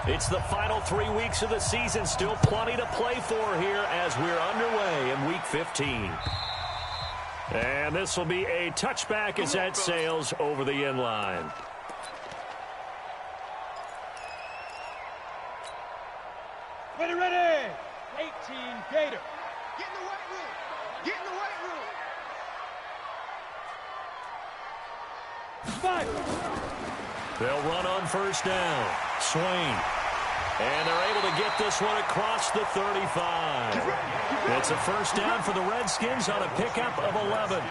It's the final 3 weeks of the season. Still plenty to play for here as we're underway in Week 15. And this will be a touchback as that sails over the end line. Ready, ready. 18 Gator. Get in the weight room. Get in the weight room. 5. They'll run on first down. Swain. And they're able to get this one across the 35. It's a first down for the Redskins on a pickup of 11.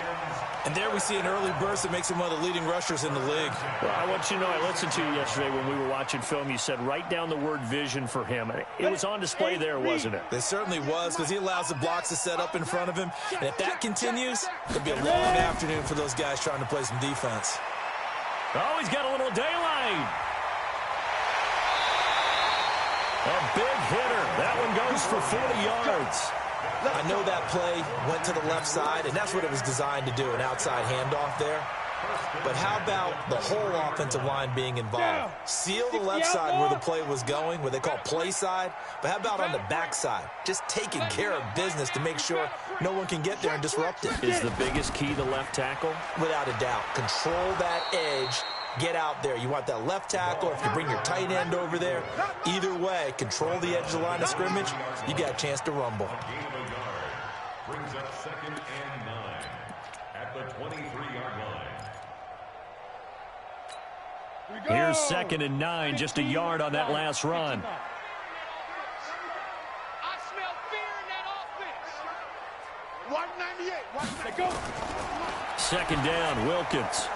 And there we see an early burst that makes him one of the leading rushers in the league. Well, I want you to know, I listened to you yesterday when we were watching film. You said write down the word vision for him. It was on display there, wasn't it? It certainly was, because he allows the blocks to set up in front of him. And if that continues, it'll be a long afternoon for those guys trying to play some defense. Oh, he's got a little daylight. A big hitter. That one goes for 40 yards. I know that play went to the left side, and that's what it was designed to do, an outside handoff there. But how about the whole offensive line being involved? Seal the left side where the play was going, what they call play side. But how about on the back side? Just taking care of business to make sure no one can get there and disrupt it. Is the biggest key the left tackle? Without a doubt. Control that edge. Get out there. You want that left tackle. If you bring your tight end over there, either way, control the edge of the line of scrimmage, you got a chance to rumble. Brings up 2nd and 9 at the 23-yard line. Here's 2nd and 9, just a yard on that last run. I smell fear in that offense. 198. Go. 2nd down, Wilkins.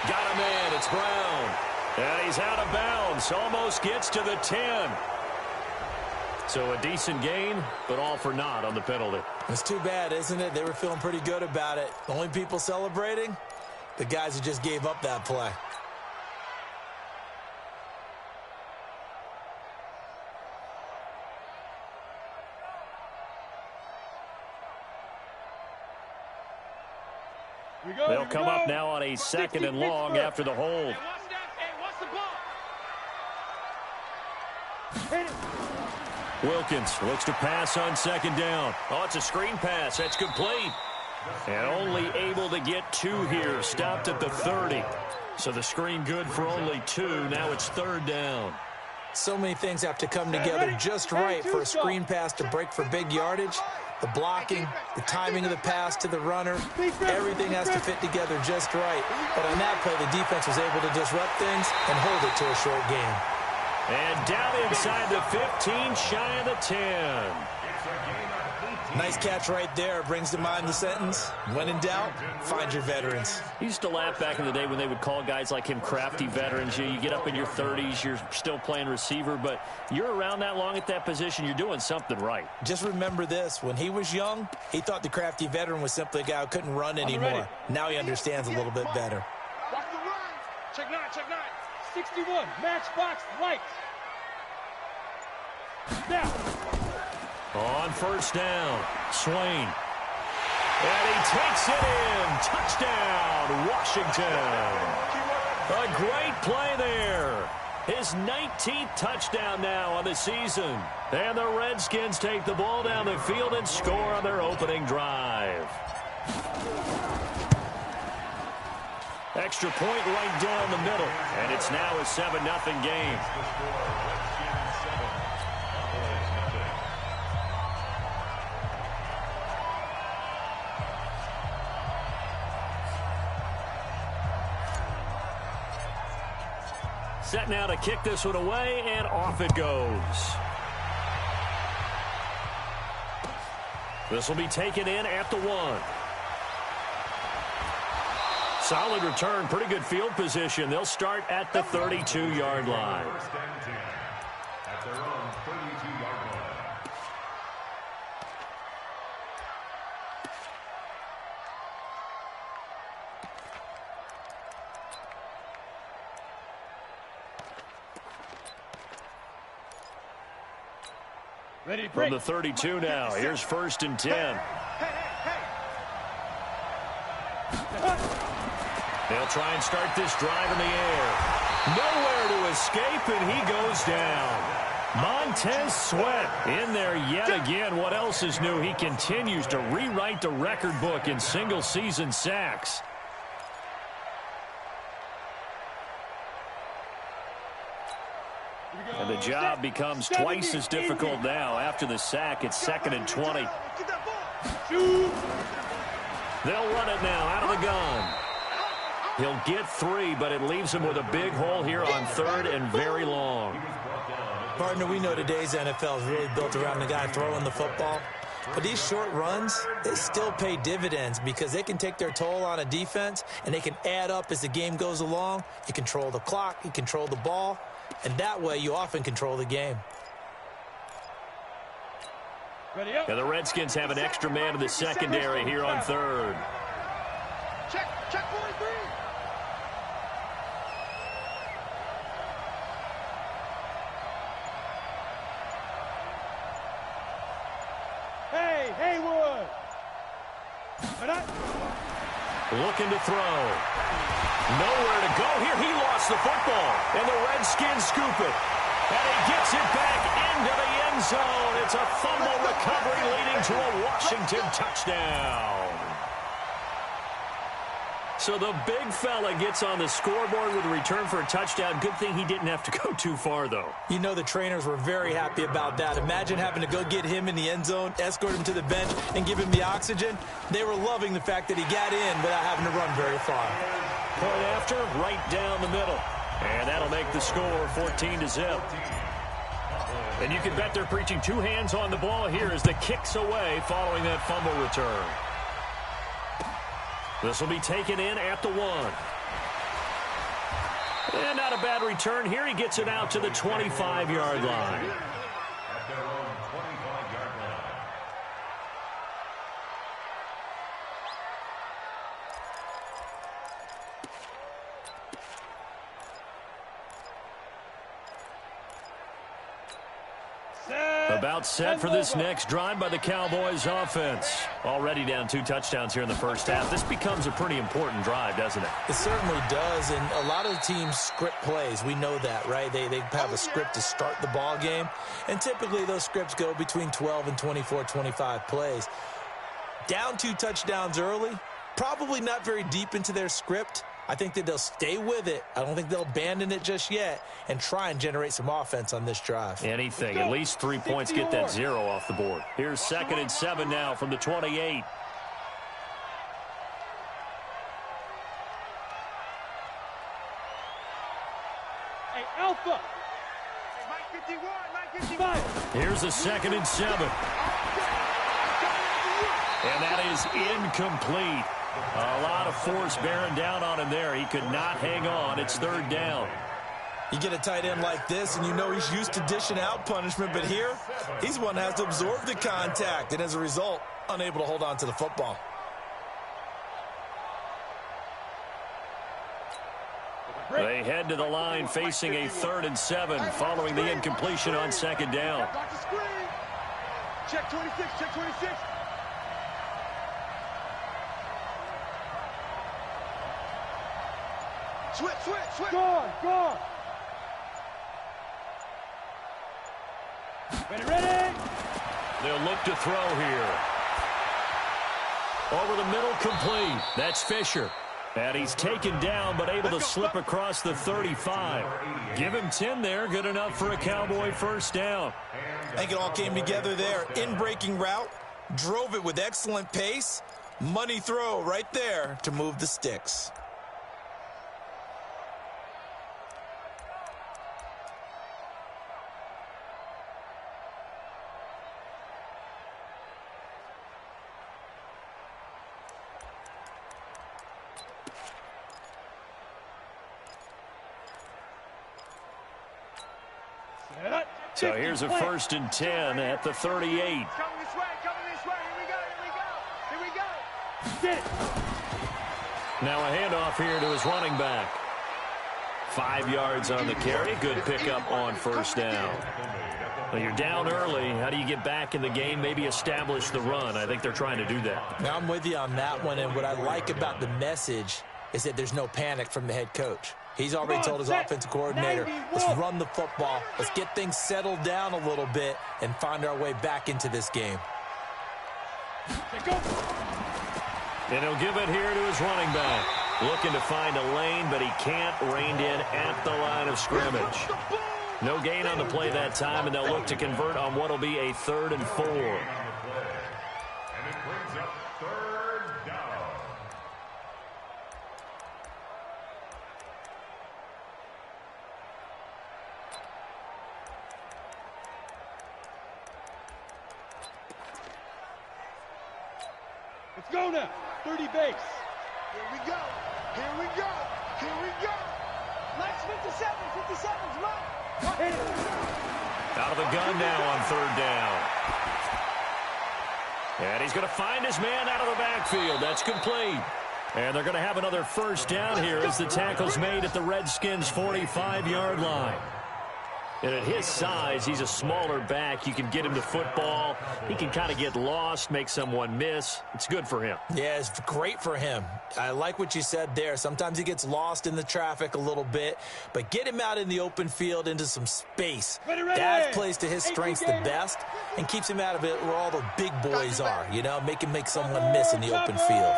Got a man, it's Brown. And he's out of bounds, almost gets to the 10. So a decent gain, but all for naught on the penalty. It's too bad, isn't it? They were feeling pretty good about it. The only people celebrating, the guys who just gave up that play. They'll come up now on a 2nd and long after the hold. Wilkins looks to pass on 2nd down. Oh, it's a screen pass. That's complete. And only able to get 2 here. Stopped at the 30. So the screen good for only 2. Now it's 3rd down. So many things have to come together just right for a screen pass to break for big yardage. The blocking, the timing of the pass to the runner, everything has to fit together just right. But on that play, the defense was able to disrupt things and hold it to a short game. And down inside the 15, shy of the 10. Nice catch right there. Brings to mind the sentence, when in doubt, find your veterans. He used to laugh back in the day when they would call guys like him crafty veterans. You get up in your 30s, you're still playing receiver, but you're around that long at that position, you're doing something right. Just remember this. When he was young, he thought the crafty veteran was simply a guy who couldn't run anymore. Now he understands a little bit better. Watch the run. Check 9, check 9. 61, matchbox, lights. Now. On first down, Swain. And he takes it in. Touchdown, Washington. A great play there. His 19th touchdown now on the season. And the Redskins take the ball down the field and score on their opening drive. Extra point right down the middle. And it's now a 7-0 game. Set now to kick this one away, and off it goes. This will be taken in at the 1. Solid return, pretty good field position. They'll start at the 32-yard line. At their own 32-yard line. From the 32 now, here's 1st and 10. They'll try and start this drive in the air. Nowhere to escape, and he goes down. Montez Sweat in there yet again. What else is new? He continues to rewrite the record book in single-season sacks. And the job becomes twice as difficult now. After the sack, it's 2nd and 20. They'll run it now out of the gun. He'll get 3, but it leaves him with a big hole here on 3rd and very long. Partner, we know today's NFL is really built around the guy throwing the football. But these short runs, they still pay dividends because they can take their toll on a defense, and they can add up as the game goes along. You control the clock, you control the ball, and that way you often control the game. Ready up. And the Redskins have an extra man in the secondary here on 3rd. Check 43. Hey, Haywood. Looking to throw. Nowhere to go here. He lost the football, and the Redskins scoop it. And he gets it back into the end zone. It's a fumble recovery leading to a Washington touchdown. So the big fella gets on the scoreboard with a return for a touchdown. Good thing he didn't have to go too far, though. You know the trainers were very happy about that. Imagine having to go get him in the end zone, escort him to the bench, and give him the oxygen. They were loving the fact that he got in without having to run very far. Point after, right down the middle. And that'll make the score 14-0. And you can bet they're preaching 2 hands on the ball here as the kick's away following that fumble return. This will be taken in at the 1. And not a bad return here. He gets it out to the 25-yard line. At their own 25-yard line. About set for this next drive by the Cowboys offense. Already down 2 touchdowns here in the first half. This becomes a pretty important drive, doesn't it? It certainly does, and a lot of the teams script plays. We know that, right? They have a script to start the ball game, and typically those scripts go between 12 and 24, 25 plays. Down 2 touchdowns early, probably not very deep into their script. I think that they'll stay with it. I don't think they'll abandon it just yet and try and generate some offense on this drive. Anything. At least 3 points, get that 0 off the board. Here's 2nd and 7 now from the 28. Hey, Alpha. Mike 51, Mike 55. Here's the 2nd and 7. And that is incomplete. A lot of force bearing down on him there. He could not hang on. It's 3rd down. You get a tight end like this, and you know he's used to dishing out punishment, but here, he's one that has to absorb the contact, and as a result, unable to hold on to the football. They head to the line facing a 3rd and 7 following the incompletion on 2nd down. Check 26, check 26. Switch. Gone. Ready. They'll look to throw here. Over the middle, complete. That's Fisher. And he's taken down, but able to slip across the 35. Give him 10 there. Good enough for a Cowboy first down. I think it all came together there. In-breaking route, drove it with excellent pace. Money throw right there to move the sticks. So here's a 1st and 10 at the 38. Coming this way. Here we go. Get it. Now a handoff here to his running back. 5 yards on the carry. Good pickup on 1st down. Well, you're down early. How do you get back in the game? Maybe establish the run. I think they're trying to do that. Now I'm with you on that one, and what I like about the message is that there's no panic from the head coach. He's already told his offensive coordinator, let's run the football. Let's get things settled down a little bit and find our way back into this game. And he'll give it here to his running back. Looking to find a lane, but he can't rein in at the line of scrimmage. No gain on the play that time, and they'll look to convert on what will be a 3rd and 4. And it brings up 3rd down. Let's go now. 30 base. Here we go. Here we go. Here we go. Let's 57. 57's mine. Out of the gun now on 3rd down. And he's going to find his man out of the backfield. That's complete. And they're going to have another 1st down here as the tackle's made at the Redskins' 45-yard line. And at his size, he's a smaller back. You can get him to football. He can kind of get lost, make someone miss. It's good for him. Yeah, it's great for him. I like what you said there. Sometimes he gets lost in the traffic a little bit, but get him out in the open field into some space. That plays to his strengths the best and keeps him out of it where all the big boys are, you know, make him make someone miss in the open field.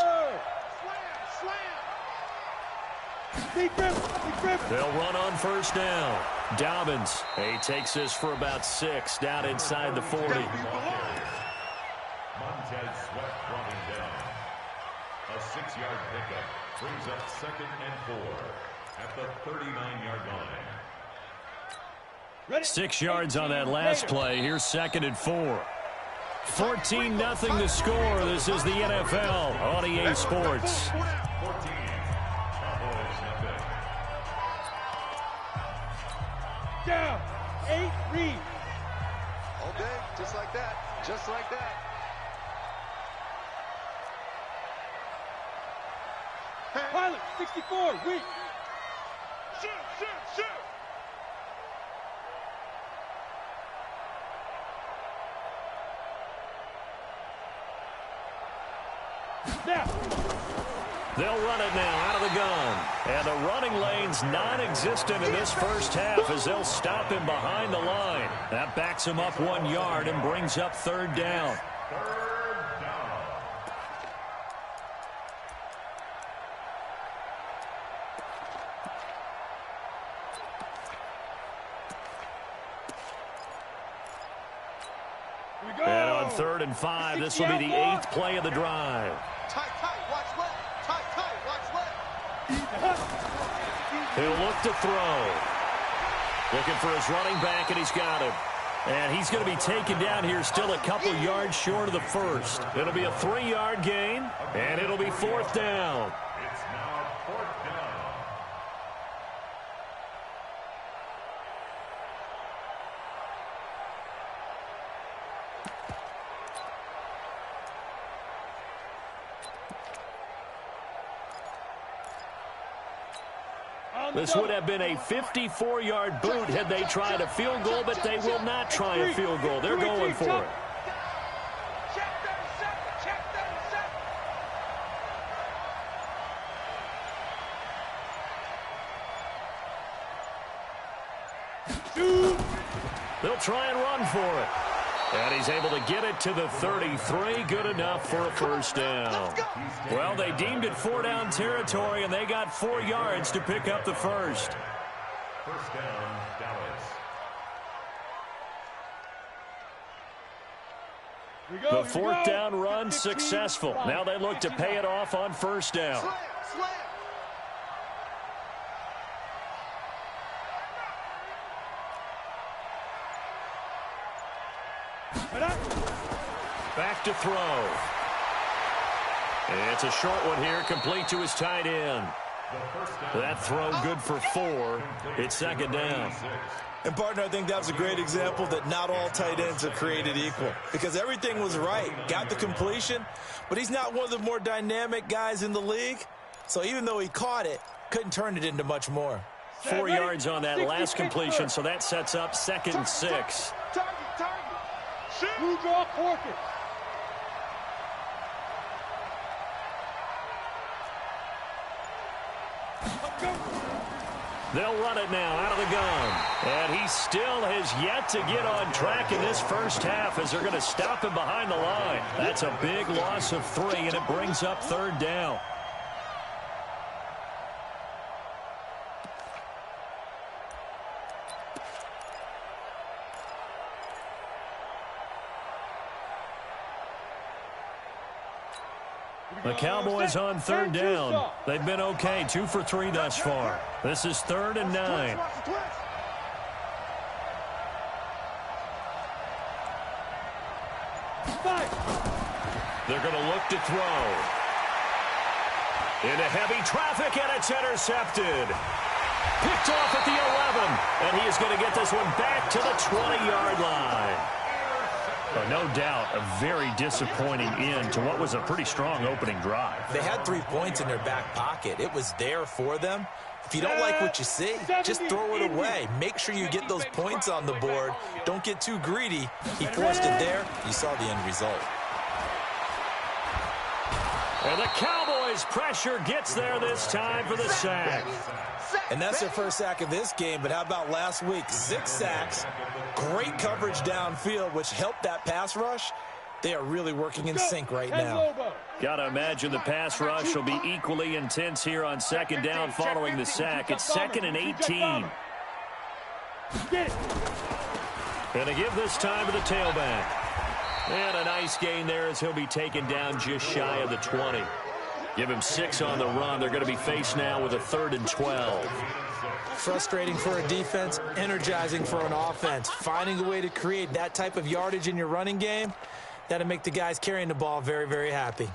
They'll run on 1st down. Dobbins, he takes this for about 6 down inside the 40. Montez Sweat dropping down. A 6-yard pickup brings up 2nd and 4 at the 39-yard line. 6 yards on that last play. Here's 2nd and 4. 14-0 the score. This is the NFL on EA Sports. 14. Cowboys nothing. Down. 8, read. All day, just like that. Just like that. Pilot, 64, weak. Shoot, shoot, shoot. Now. They'll run it now out of the gun. And the running lane's non-existent in this 1st half as they'll stop him behind the line. That backs him up 1 yard and brings up 3rd down. 3rd down. Here we go. And on 3rd and 5, this will be the 8th play of the drive. Tight, tight, watch left. Tight, tight, watch left. He'll look to throw. Looking for his running back, and he's got him. And he's going to be taken down here still a couple yards short of the 1st. It'll be a 3-yard gain, and it'll be 4th down. It's now 4th down. This would have been a 54-yard boot had they tried a field goal, but they will not try a field goal. They're going for it. Check 37, check 37. They'll try and run for it. And he's able to get it to the 33. Good enough for a 1st down. Well, they deemed it 4-down territory, and they got 4 yards to pick up the 1st. 1st down, Dallas. The 4th down run successful. Now they look to pay it off on 1st down. Slam, slam. Back to throw. It's a short one here, complete to his tight end. That throw good for 4. It's 2nd down. And, partner, I think that was a great example that not all tight ends are created equal because everything was right. Got the completion, but he's not one of the more dynamic guys in the league. So even though he caught it, couldn't turn it into much more. 4 yards on that last completion, so that sets up 2nd and 6. Target, target. Shoot. Blue draw, Porkins. They'll run it now out of the gun. And he still has yet to get on track in this first half as they're going to stop him behind the line. That's a big loss of 3, and it brings up 3rd down. The Cowboys on 3rd down. They've been okay, 2 for 3 thus far. This is 3rd and 9. They're going to look to throw. Into heavy traffic, and it's intercepted. Picked off at the 11, and he is going to get this one back to the 20-yard line. No doubt, a very disappointing end to what was a pretty strong opening drive. They had 3 points in their back pocket. It was there for them. If you don't like what you see, just throw it away. Make sure you get those points on the board. Don't get too greedy. He forced it there. You saw the end result. And the Cowboys' pressure gets there this time for the sack. And that's their first sack of this game, but how about last week? 6 sacks, great coverage downfield, which helped that pass rush. They are really working in sync right now. Got to imagine the pass rush will be equally intense here on 2nd down following the sack. It's 2nd and 18. And to give this time to the tailback. And a nice gain there as he'll be taken down just shy of the 20. Give him 6 on the run. They're going to be faced now with a 3rd and 12. Frustrating for a defense, energizing for an offense. Finding a way to create that type of yardage in your running game, that'll make the guys carrying the ball very, very happy.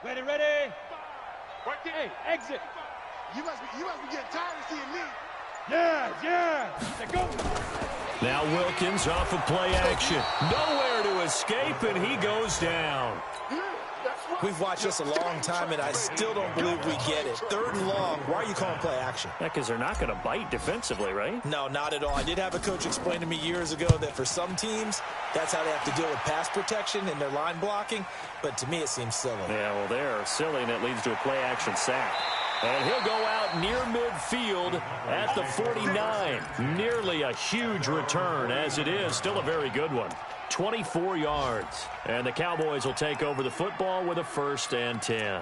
Ready. Hey, exit. You must be getting tired of seeing me. Yeah. Let's go. Now Wilkins off of play action. Nowhere to escape, and he goes down. We've watched this a long time, and I still don't believe we get it. 3rd and long. Why are you calling play action? Yeah, because they're not going to bite defensively, right? No, not at all. I did have a coach explain to me years ago that for some teams, that's how they have to deal with pass protection and their line blocking. But to me, it seems silly. Yeah, well, they're silly, and it leads to a play action sack. And he'll go out near midfield at the 49. Nearly a huge return, as it is. Still a very good one. 24 yards. And the Cowboys will take over the football with a 1st and 10.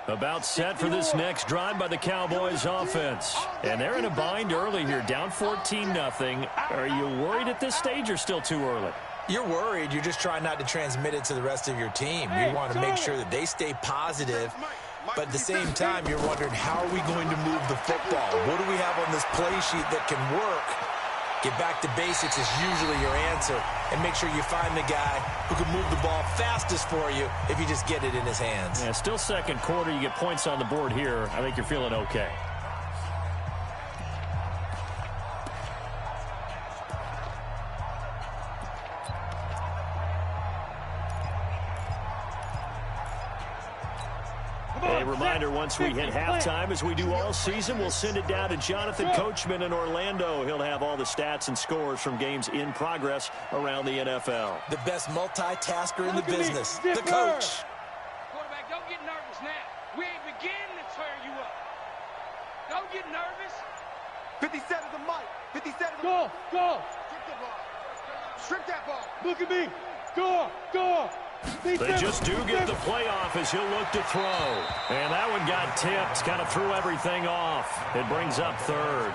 About set for this next drive by the Cowboys offense. And they're in a bind early here, down 14-0. Are you worried at this stage or still too early? You're worried. You're just trying not to transmit it to the rest of your team. You want to make sure that they stay positive. But at the same time, you're wondering, how are we going to move the football? What do we have on this play sheet that can work? Get back to basics is usually your answer. And make sure you find the guy who can move the ball fastest for you if you just get it in his hands. Yeah, still 2nd quarter. You get points on the board here. I think you're feeling okay. A reminder, once we hit halftime, as we do all season, we'll send it down to Jonathan Coachman in Orlando. He'll have all the stats and scores from games in progress around the NFL. The best multitasker in the business, the coach. Quarterback, don't get nervous now. We ain't beginning to tear you up. Don't get nervous. 57 the mic. 57 the Go. Strip the ball. Strip that ball. Look at me. Go. They just do get the playoff as he'll look to throw. And that one got tipped, kind of threw everything off. It brings up 3rd.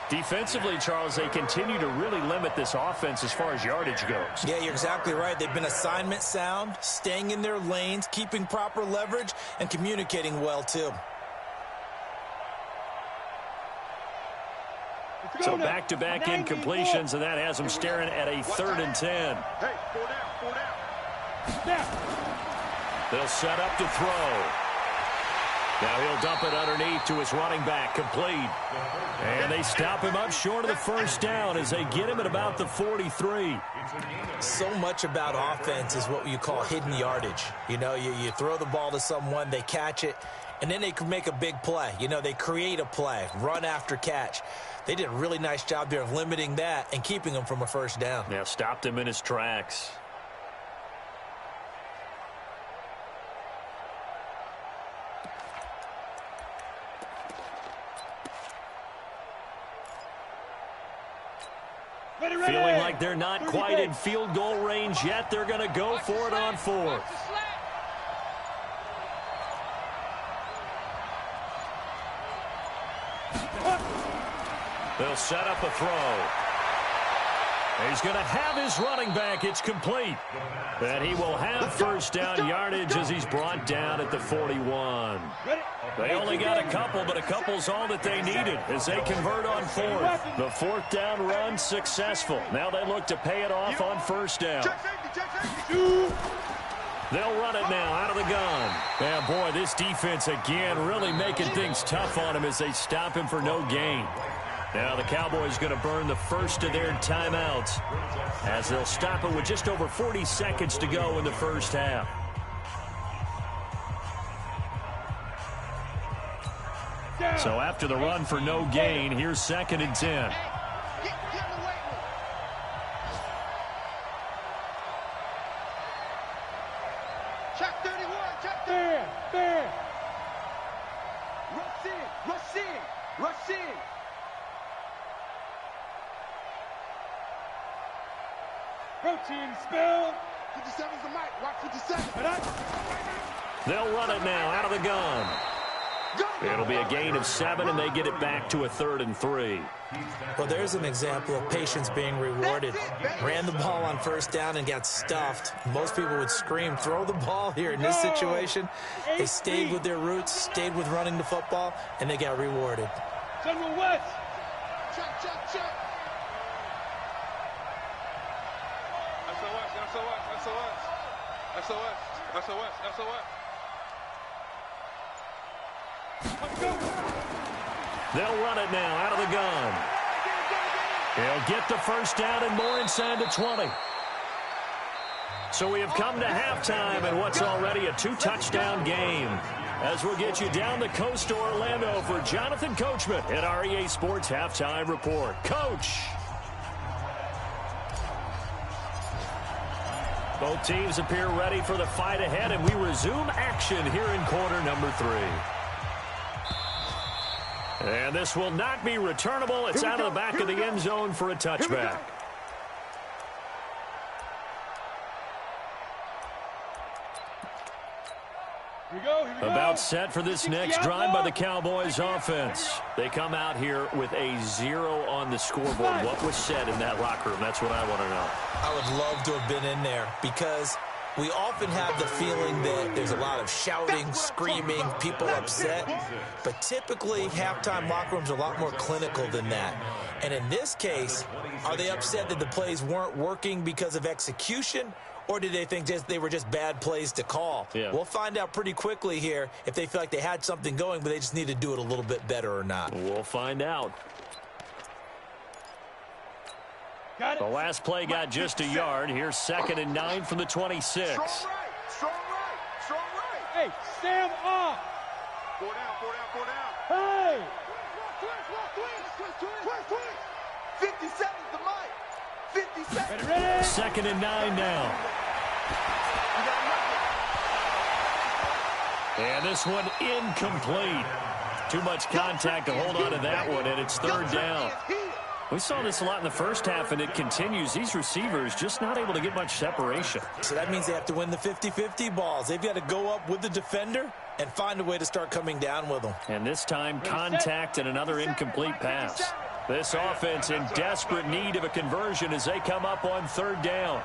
Defensively, Charles, they continue to really limit this offense as far as yardage goes. Yeah, you're exactly right. They've been assignment sound, staying in their lanes, keeping proper leverage, and communicating well, too. So back-to-back incompletions, and that has them staring at a 3rd and 10. Hey, 4 down. They'll set up to throw. Now he'll dump it underneath to his running back, complete. And they stop him up short of the first down as they get him at about the 43. So much about offense is what you call hidden yardage. You know, you throw the ball to someone, they catch it, and then they can make a big play. You know, they create a play, run after catch. They did a really nice job there of limiting that and keeping him from a first down. Yeah, stopped him in his tracks. Feeling like they're not quite in field goal range yet. They're going to go for it on fourth. They'll set up a throw. He's going to have his running back. It's complete. And he will have first down yardage as he's brought down at the 41. They only got a couple, but a couple's all that they needed as they convert on fourth. The fourth down run successful. Now they look to pay it off on first down. They'll run it now out of the gun. Yeah, boy, this defense again really making things tough on him as they stop him for no gain. Now the Cowboys going to burn the first of their timeouts as they'll stop it with just over 40 seconds to go in the first half. So after the run for no gain, here's 2nd and 10. Check 31, check there. Rush in. Protein spill. 57's the mic. Watch 57. They'll run it now out of the gun. It'll be a gain of 7, and they get it back to a 3rd and 3. Well, there's an example of patience being rewarded. Ran the ball on first down and got stuffed. Most people would scream, throw the ball here. In this situation, they stayed with their roots, stayed with running the football, and they got rewarded. General West. Check. SOS. They'll run it now out of the gun. He'll get the first down and more inside the 20. So we have come to halftime and what's already a 2-touchdown game. As we'll get you down the coast to Orlando for Jonathan Coachman at our EA Sports Halftime Report. Coach. Both teams appear ready for the fight ahead, and we resume action here in quarter number 3. And this will not be returnable. It's out of the back of the end zone for a touchback. About set for this next drive by the Cowboys offense. They come out here with a 0 on the scoreboard. What was said in that locker room? That's what I want to know. I would love to have been in there because we often have the feeling that there's a lot of shouting, screaming, people upset. But typically, halftime locker rooms are a lot more clinical than that. And in this case, are they upset that the plays weren't working because of execution? Or did they think they were just bad plays to call? Yeah. We'll find out pretty quickly here if they feel like they had something going, but they just need to do it a little bit better or not. We'll find out. The last play got just a yard. Here's 2nd and 9 from the 26. Strong right. Hey, stand up. Four down. Hey. Twist. 57's the mic. 57. Ready. 2nd and 9 now. And this one incomplete. Too much contact to hold on to that one, and it's 3rd down. We saw this a lot in the first half, and it continues. These receivers just not able to get much separation. So that means they have to win the 50-50 balls. They've got to go up with the defender and find a way to start coming down with them. And this time, contact and another incomplete pass. This offense in desperate need of a conversion as they come up on 3rd down.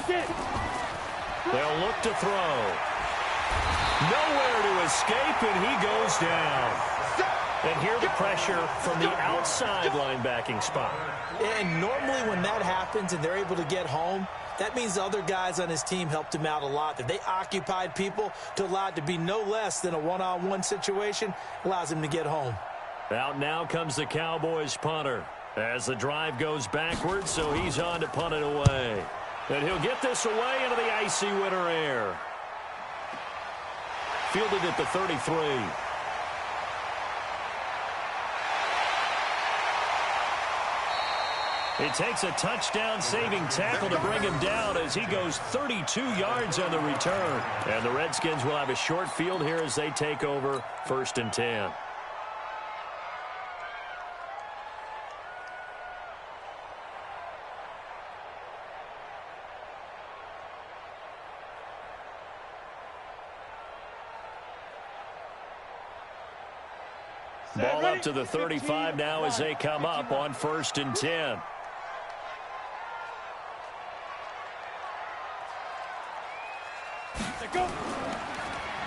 They'll look to throw. Nowhere to escape, and he goes down. And here the pressure from the outside linebacking spot. And normally when that happens and they're able to get home, That means the other guys on his team helped him out a lot. That they occupied people to allow it to be no less than a one-on-one situation allows him to get home. Out now comes the Cowboys punter as the drive goes backwards, so he's on to punt it away. And he'll get this away into the icy winter air. Fielded at the 33. It takes a touchdown-saving tackle to bring him down as he goes 32 yards on the return. And the Redskins will have a short field here as they take over 1st and 10. Ball up to the 35 now as they come up on 1st and 10.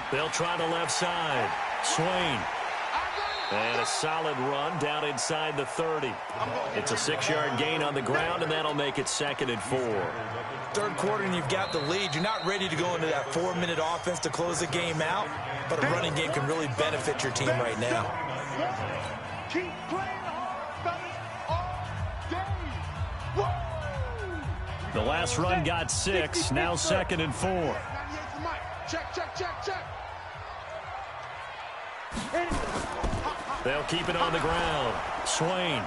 They'll try the left side. Swain. And a solid run down inside the 30. It's a 6-yard gain on the ground, and that'll make it 2nd and 4. Third quarter, and you've got the lead. You're not ready to go into that 4-minute offense to close the game out, but a running game can really benefit your team right now. Keep playing hard, fellas, all day. Whoa! The last run got 6, now 2nd and 4. Check, check, check, check. They'll keep it on the ground. Swain.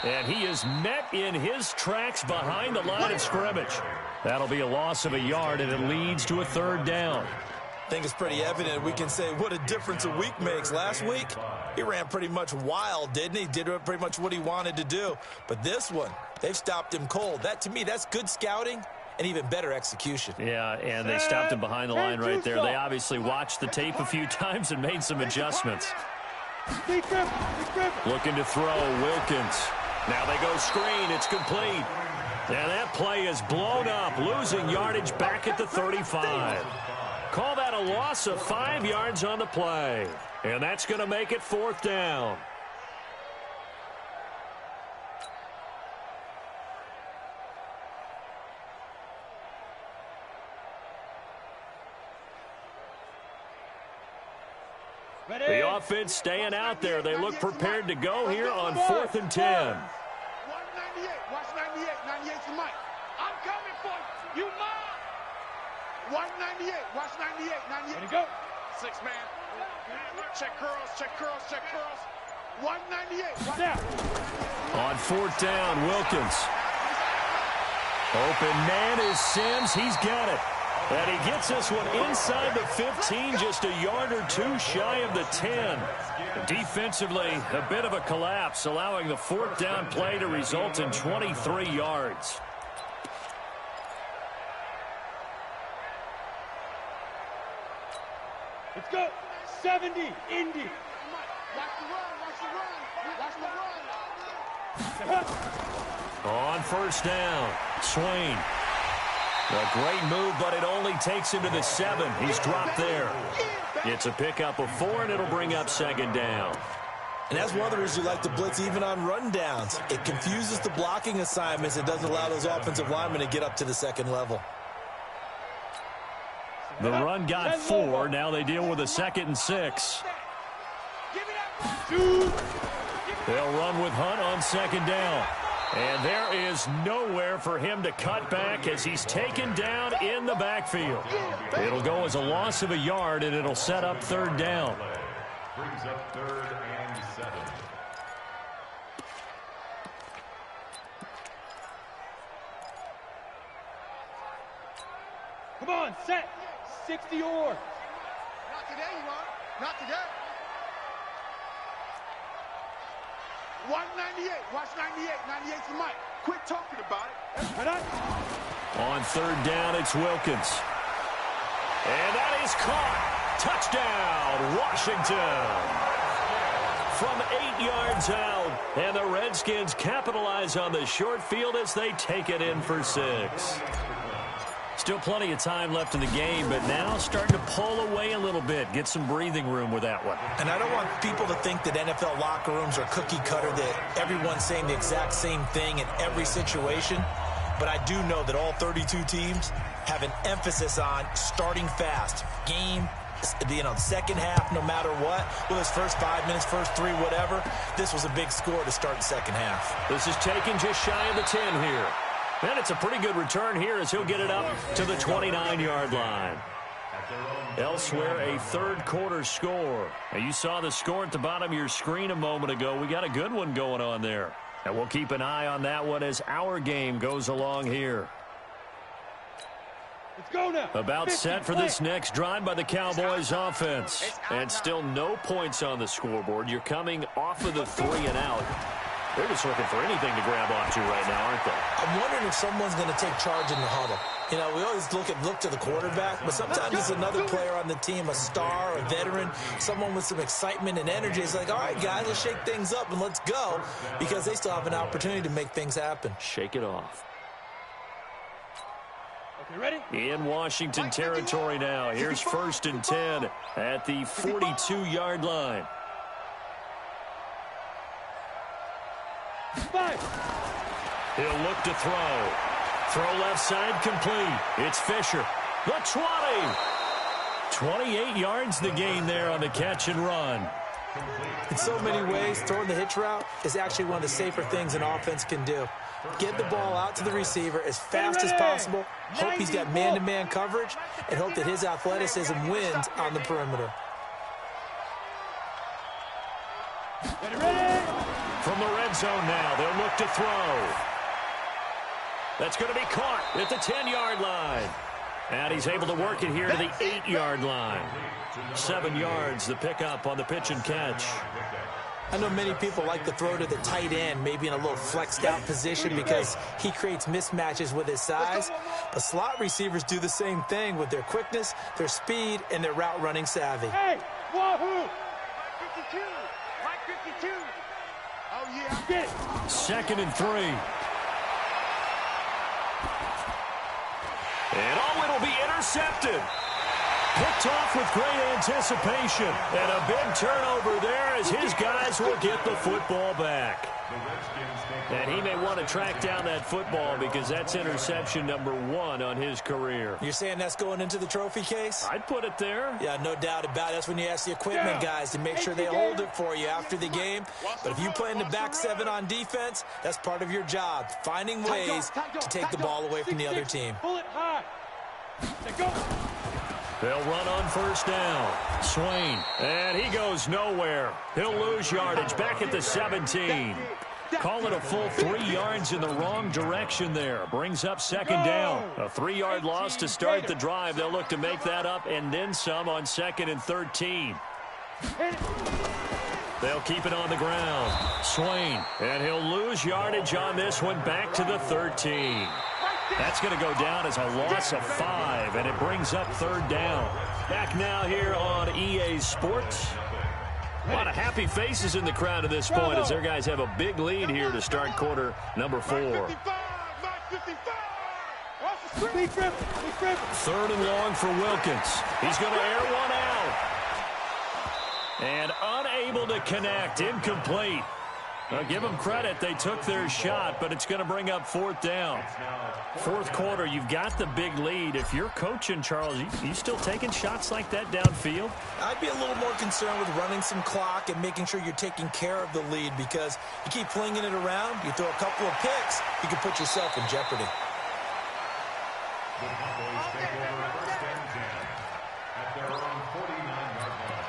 And he is met in his tracks behind the line of scrimmage. That'll be a loss of a yard, and it leads to a 3rd down. I think it's pretty evident. We can say what a difference a week makes. Last week, he ran pretty much wild, didn't he? Did pretty much what he wanted to do. But this one, they've stopped him cold. That, to me, that's good scouting and even better execution. Yeah, and they stopped him behind the line right there. They obviously watched the tape a few times and made some adjustments. Looking to throw, Wilkins. Now they go screen. It's complete. And that play is blown up, losing yardage back at the 35. Call that a loss of 5 yards on the play. And that's going to make it 4th down. The offense staying out there. They look prepared to go here on 4th and 10. 198. Watch 98. 98's the mic. I'm coming for you. You mine. 198. Watch 98. 98. Ready to go. 6 man. Check curls. Check curls. Check curls. 198. Watch out. On 4th down, Wilkins. Open man is Sims. He's got it. And he gets this one inside the 15, just a yard or 2 shy of the 10. Defensively, a bit of a collapse, allowing the 4th down play to result in 23 yards. Let's go. 70. Indy. Watch the run. Watch the run. Watch the run. On 1st down, Swain. A great move, but it only takes him to the 7. He's dropped there. It's a pickup of 4, and it'll bring up 2nd down. And that's one of the reasons you like to blitz even on rundowns. It confuses the blocking assignments. It doesn't allow those offensive linemen to get up to the 2nd level. The run got 4. Now they deal with a 2nd and 6. They'll run with Hunt on 2nd down. And there is nowhere for him to cut back as he's taken down in the backfield. It'll go as a loss of a yard, and it'll set up 3rd down. Brings up 3rd and 7. Come on, set. 60 or. Not today, you want. Not today. 198. Watch 98. 98's the mic. Quit talking about it. On 3rd down, it's Wilkins. And that is caught. Touchdown, Washington. From 8 yards out. And the Redskins capitalize on the short field as they take it in for 6. Still plenty of time left in the game, but now starting to pull away a little bit. Get some breathing room with that one. And I don't want people to think that NFL locker rooms are cookie cutter, that everyone's saying the exact same thing in every situation. but I do know that all 32 teams have an emphasis on starting fast. Game, the second half, no matter what, whether it's first 5 minutes, first 3, whatever, this was a big score to start the second half. This is taken just shy of the 10 here. And it's a pretty good return here as he'll get it up to the 29-yard line. Elsewhere, a third-quarter score. Now, you saw the score at the bottom of your screen a moment ago. We got a good one going on there. And we'll keep an eye on that one as our game goes along here. Let's go now. About set for this next drive by the Cowboys offense. And still no points on the scoreboard. You're coming off of the 3 and out. They're just looking for anything to grab onto right now, aren't they? I'm wondering if someone's going to take charge in the huddle. You know, we always look to the quarterback, but sometimes it's another player on the team, a star, a veteran, someone with some excitement and energy. It's like, all right, guys, let's shake things up and let's go, because they still have an opportunity to make things happen. Shake it off. Okay, ready? In Washington territory now. Here's 1st and 10 at the 42-yard line. 5. He'll look to throw. Throw left side complete. It's Fisher. The 20. 28 yards the gain there on the catch and run. In so many ways, throwing the hitch route is actually one of the safer things an offense can do. Get the ball out to the receiver as fast as possible, hope he's got man-to-man coverage, and hope that his athleticism wins on the perimeter. From the red zone now, they'll look to throw. That's going to be caught at the 10-yard line. And he's able to work it here to the 8-yard line. 7 yards, the pickup on the pitch and catch. I know many people like to throw to the tight end, maybe in a little flexed out position because he creates mismatches with his size. But slot receivers do the same thing with their quickness, their speed, and their route running savvy. Hey, wahoo! 52, right 52. Oh, yeah, I get it. 2nd and 3. And it'll be intercepted. Picked off with great anticipation. And a big turnover there as his guys will get the football back. And he may want to track down that football because that's interception number 1 on his career. You're saying that's going into the trophy case? I'd put it there. Yeah, no doubt about it. That's when you ask the equipment guys to make sure they hold it for you after the game. But if you play in the back 7 on defense, that's part of your job, finding ways to take the ball away from the other team. Pull it high. Go. They'll run on 1st down. Swain, and he goes nowhere. He'll lose yardage back at the 17. Call it a full 3 yards in the wrong direction there. Brings up 2nd down. A 3-yard loss to start the drive. They'll look to make that up and then some on 2nd and 13. They'll keep it on the ground. Swain, and he'll lose yardage on this one back to the 13. That's going to go down as a loss of 5, and it brings up 3rd down. Back now here on EA Sports. A lot of happy faces in the crowd at this point as their guys have a big lead here to start quarter number 4. 3rd and long for Wilkins. He's going to air one out. And unable to connect. Incomplete. Now, give them credit. They took their shot, but it's going to bring up 4th down. 4th quarter, you've got the big lead. If you're coaching, Charles, you still taking shots like that downfield? I'd be a little more concerned with running some clock and making sure you're taking care of the lead because you keep flinging it around, you throw a couple of picks, you can put yourself in jeopardy. The Cowboys take over 1st and 10 at their own 49-yard line.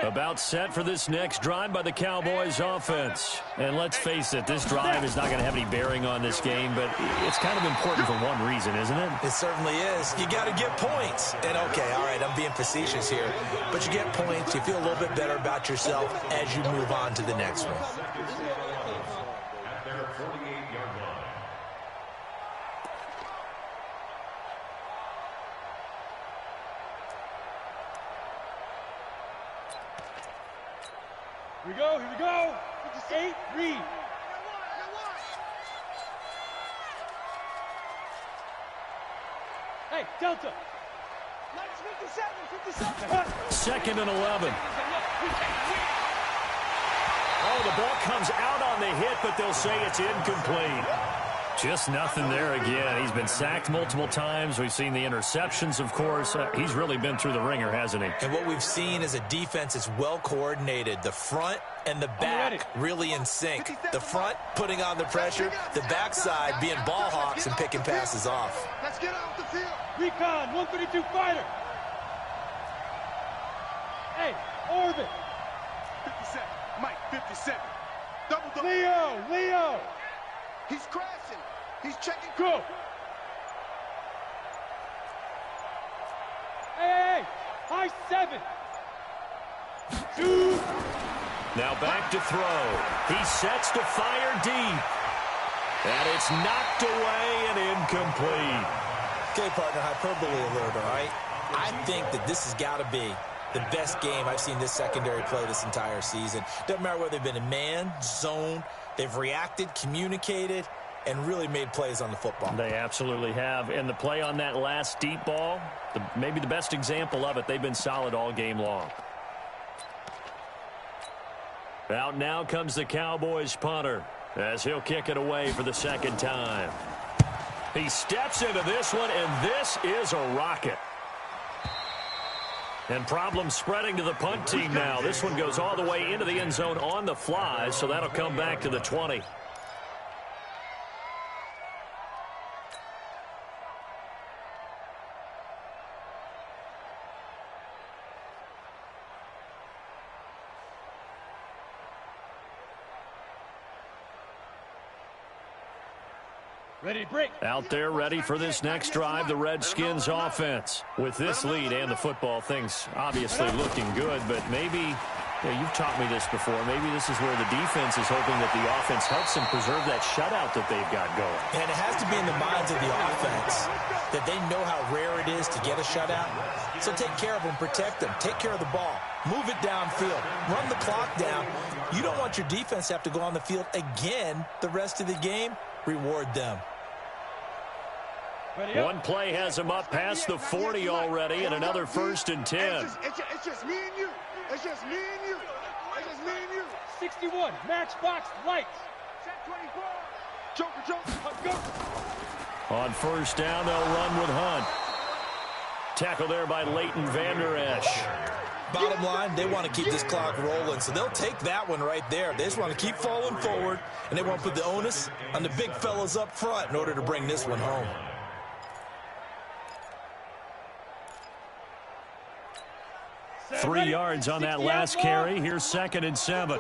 About set for this next drive by the Cowboys offense. And let's face it, this drive is not going to have any bearing on this game, but it's kind of important for one reason, isn't it? It certainly is. You got to get points. And okay, all right, I'm being facetious here, but you get points, you feel a little bit better about yourself as you move on to the next one. At their 48-yard line. Here we go, here we go. 8, read. Hey, Delta. 57. Second and 11. Oh, the ball comes out on the hit, but they'll say it's incomplete. Just nothing there again. He's been sacked multiple times. We've seen the interceptions, of course. He's really been through the ringer, hasn't he? And what we've seen is a defense that's well coordinated. The front and the back really in sync. The front putting on the pressure, the backside being ball hawks and picking passes off. Let's get off the field. Recon, 132 fighter. Hey, Orbit. 57. Mike, 57. Double. Leo. He's crashing. He's checking. Go. Hey, high 7. 2. Now back to throw. He sets to fire deep. And it's knocked away and incomplete. Okay, partner, hyperbole alert, all right? I think that this has got to be the best game I've seen this secondary play this entire season. Doesn't matter whether they've been in man, zone, they've reacted, communicated, and really made plays on the football. They absolutely have. And the play on that last deep ball, maybe the best example of it, they've been solid all game long. Out now comes the Cowboys punter as he'll kick it away for the second time. He steps into this one, and this is a rocket. And problems spreading to the punt team now. This one goes all the way into the end zone on the fly, so that'll come back to the 20. Ready to break. Out there ready for this next drive, the Redskins offense. With this lead and the football, things obviously looking good, but maybe, you've taught me this before, maybe this is where the defense is hoping that the offense helps them preserve that shutout that they've got going. And it has to be in the minds of the offense that they know how rare it is to get a shutout. So take care of them, protect them, take care of the ball, move it downfield, run the clock down. You don't want your defense to have to go on the field again the rest of the game. Reward them. One play has him up past the 40 already, and another 1st and 10. It's just me and you. It's just me and you. It's just me and you. 61, matchbox lights. Check 24. Joker, go. On 1st down, they'll run with Hunt. Tackle there by Leighton Vander Esch. Bottom line, they want to keep this clock rolling, so they'll take that one right there. They just want to keep falling forward, and they want to put the onus on the big fellas up front in order to bring this one home. Three yards on that last carry. Here's 2nd and 7.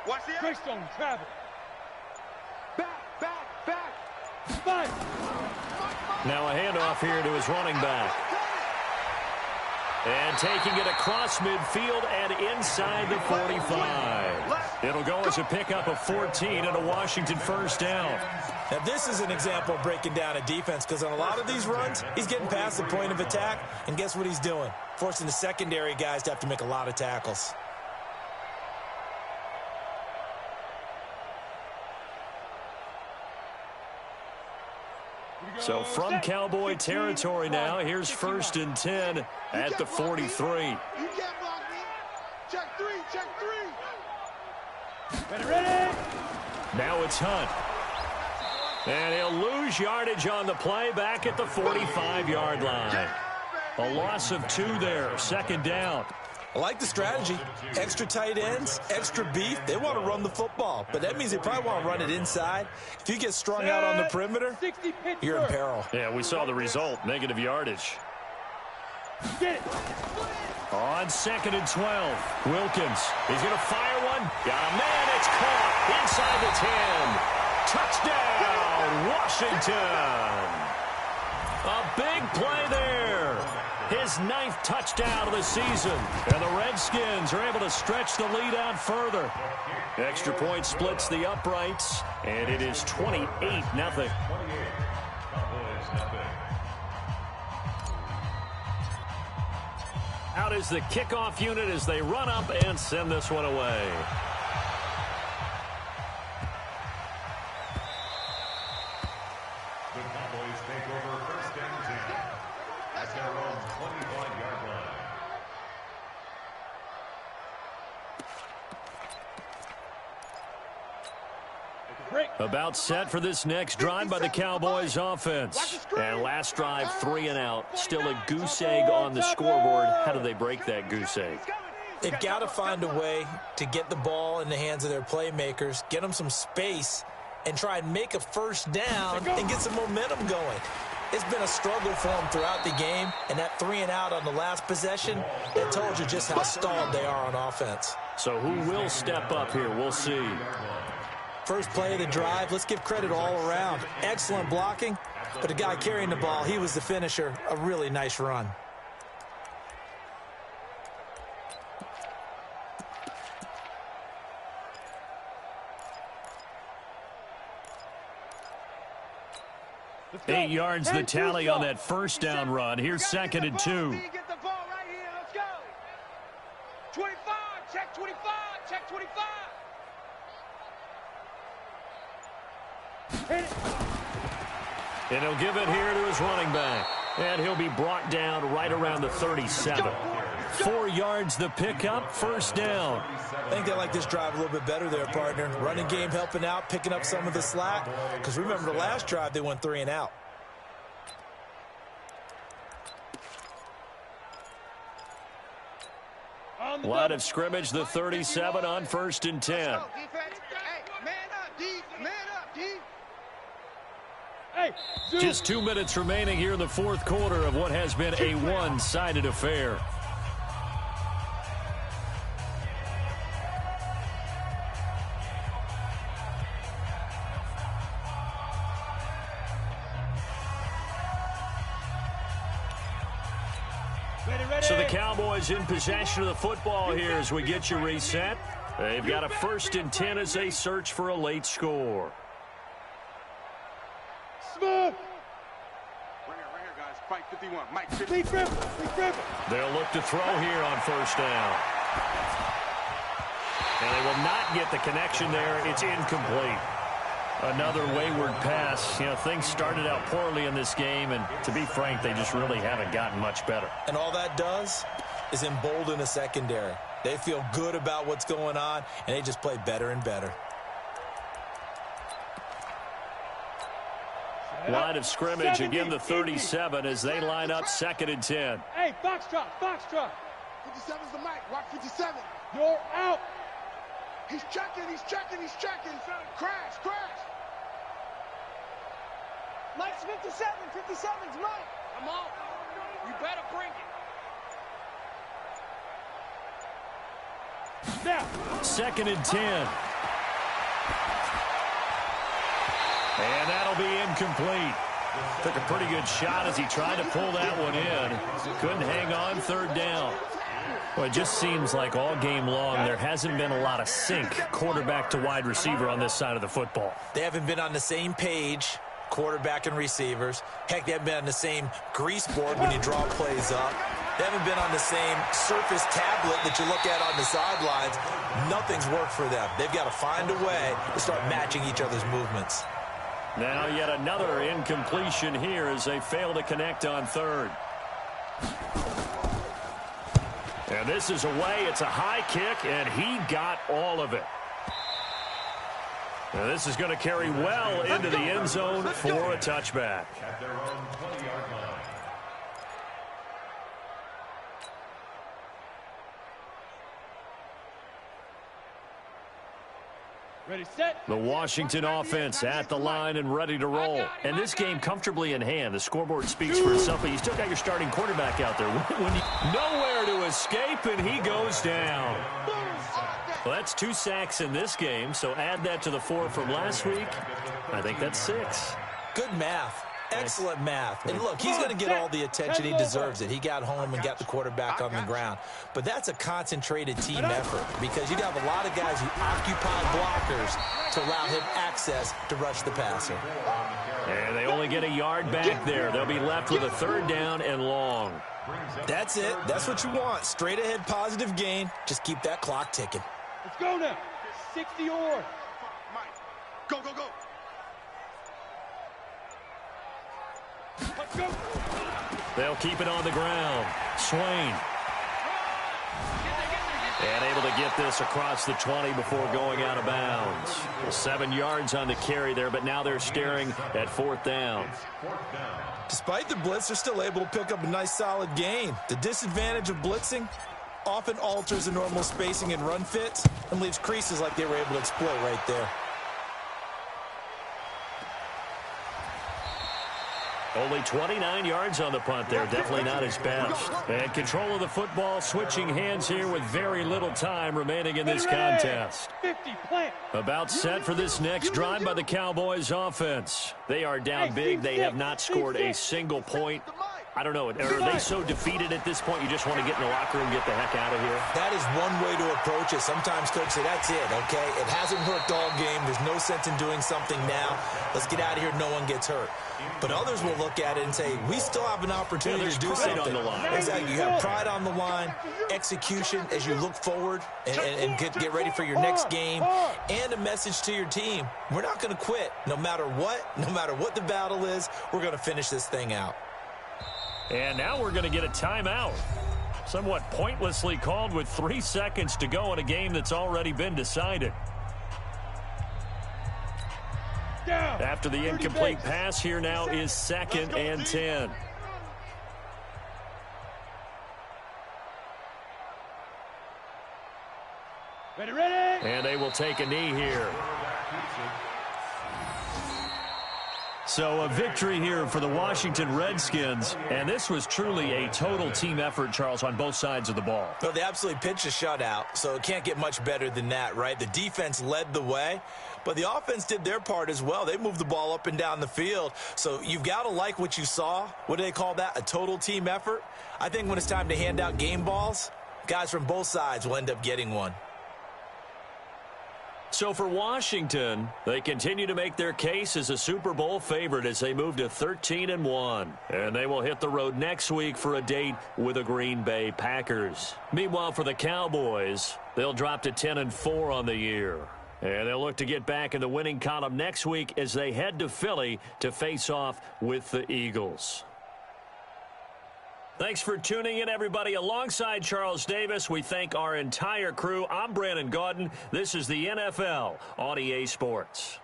Watch the Greystone travel. Back. 5. Now a handoff here to his running back. And taking it across midfield and inside the 45. It'll go as a pickup of 14 and a Washington 1st down. Now, this is an example of breaking down a defense, because on a lot of these runs, he's getting past the point of attack, and guess what he's doing? Forcing the secondary guys to have to make a lot of tackles. So from Cowboy territory now, here's 1st and 10 at the 43. You can't block me. Check 3. Ready. Now it's Hunt. And he'll lose yardage on the play back at the 45-yard line. A loss of 2 there, 2nd down. I like the strategy. Extra tight ends, extra beef. They want to run the football, but that means they probably want to run it inside. If you get strung out on the perimeter, you're in peril. Yeah, we saw the result, negative yardage. Get it. On 2nd and 12, Wilkins. He's going to fire one. Got a man. It's caught inside the 10. Touchdown, Washington. A big play there. His 9th touchdown of the season. And the Redskins are able to stretch the lead out further. Extra point splits the uprights, and it is 28-0. Out is the kickoff unit as they run up and send this one away. The Cowboys take over 1st and 10 at their own 25-yard line. About set for this next drive by the Cowboys offense. And last drive, 3 and out. Still a goose egg on the scoreboard. How do they break that goose egg? They've got to find a way to get the ball in the hands of their playmakers, get them some space, and try and make a first down and get some momentum going. It's been a struggle for them throughout the game, and that 3 and out on the last possession, that told you just how stalled they are on offense. So who will step up here? We'll see. First play of the drive, let's give credit all around. Excellent blocking, but the guy carrying the ball, he was the finisher. A really nice run. Go. 8 yards the tally on that first down run. Here's 2nd and 2. Get the ball right here. Let's go. 25. Check 25. Check 25. And he'll give it here to his running back. And he'll be brought down right around the 37. 4 yards the pickup, first down. I think they like this drive a little bit better there, partner. Running game helping out, picking up some of the slack. Because remember the last drive, they went 3 and out. Line of scrimmage, the 37 on 1st and 10. Hey, man up, D. Man up, D. Hey, Just 2 minutes remaining here in the 4th quarter of what has been a one-sided affair. So the Cowboys in possession of the football here as we get you reset. They've got a 1st and 10 as they search for a late score. Smooth. Right here, guys. Fight 51. Mike 50. Big Griffin. Big Griffin. They'll look to throw here on 1st down. And they will not get the connection there. It's incomplete. Another wayward pass. You know, things started out poorly in this game, and to be frank, they just really haven't gotten much better. And all that does is embolden the secondary. They feel good about what's going on, and they just play better and better. Line of scrimmage, again the 37 as they line up 2nd and 10. Hey, box drop, box drop. 57's the mic. Watch 57. You're out. He's checking. Crash. Mike's 57. 57's Mike. I'm on. You better bring it. Now. 2nd and 10. And that'll be incomplete. Took a pretty good shot as he tried to pull that one in. Couldn't hang on 3rd down. Well, it just seems like all game long there hasn't been a lot of sync quarterback to wide receiver on this side of the football. They haven't been on the same page, quarterback and receivers. Heck, they haven't been on the same grease board when you draw plays up. They haven't been on the same surface tablet that you look at on the sidelines. Nothing's worked for them. They've got to find a way to start matching each other's movements. Now yet another incompletion here as they fail to connect on 3rd. And this is away. It's a high kick, and he got all of it. Now this is going to carry well into the end zone for a touchback. At their own 20-yard line. Ready, set. The Washington offense at the line and ready to roll. And this game comfortably in hand. The scoreboard speaks for itself, but you still got your starting quarterback out there. Nowhere to escape, and he goes down. Well, that's 2 sacks in this game, so add that to the 4 from last week. I think that's 6. Good math. Excellent math. And look, he's going to get all the attention. He deserves it. He got home and got the quarterback on the ground. But that's a concentrated team effort because you have a lot of guys who occupy blockers to allow him access to rush the passer. And they only get a yard back there. They'll be left with a 3rd down and long. That's it. That's what you want. Straight ahead positive gain. Just keep that clock ticking. Let's go now. 60 or. Go, go, go. Let's go. They'll keep it on the ground. Swain. And able to get this across the 20 before going out of bounds. 7 yards on the carry there, but now they're staring at 4th down. Despite the blitz, they're still able to pick up a nice solid gain. The disadvantage of blitzing often alters the normal spacing and run fits and leaves creases like they were able to exploit right there. Only 29 yards on the punt there. Definitely not his best. And control of the football, switching hands here with very little time remaining in this contest. 50, plant. About set for this next drive by the Cowboys offense. They are down big. They have not scored a single point. I don't know. Are they so defeated at this point you just want to get in the locker room and get the heck out of here? That is one way to approach it. Sometimes coaches say, that's it, okay? It hasn't worked all game. There's no sense in doing something now. Let's get out of here. No one gets hurt. But others will look at it and say, we still have an opportunity to do something. On the line. Exactly. You have pride on the line, execution as you look forward and get ready for your next game, and a message to your team. We're not going to quit. No matter what the battle is, we're going to finish this thing out. And now we're going to get a timeout. Somewhat pointlessly called with 3 seconds to go in a game that's already been decided. After the incomplete pass, here now is 2nd and 10. Ready, ready. And they will take a knee here. So a victory here for the Washington Redskins, and this was truly a total team effort, Charles, on both sides of the ball. Well, they absolutely pitched a shutout, so it can't get much better than that, right? The defense led the way, but the offense did their part as well. They moved the ball up and down the field, so you've got to like what you saw. What do they call that? A total team effort? I think when it's time to hand out game balls, guys from both sides will end up getting one. So for Washington, they continue to make their case as a Super Bowl favorite as they move to 13-1. And they will hit the road next week for a date with the Green Bay Packers. Meanwhile, for the Cowboys, they'll drop to 10-4 on the year. And they'll look to get back in the winning column next week as they head to Philly to face off with the Eagles. Thanks for tuning in, everybody. Alongside Charles Davis, we thank our entire crew. I'm Brandon Gaudin. This is the NFL on EA Sports.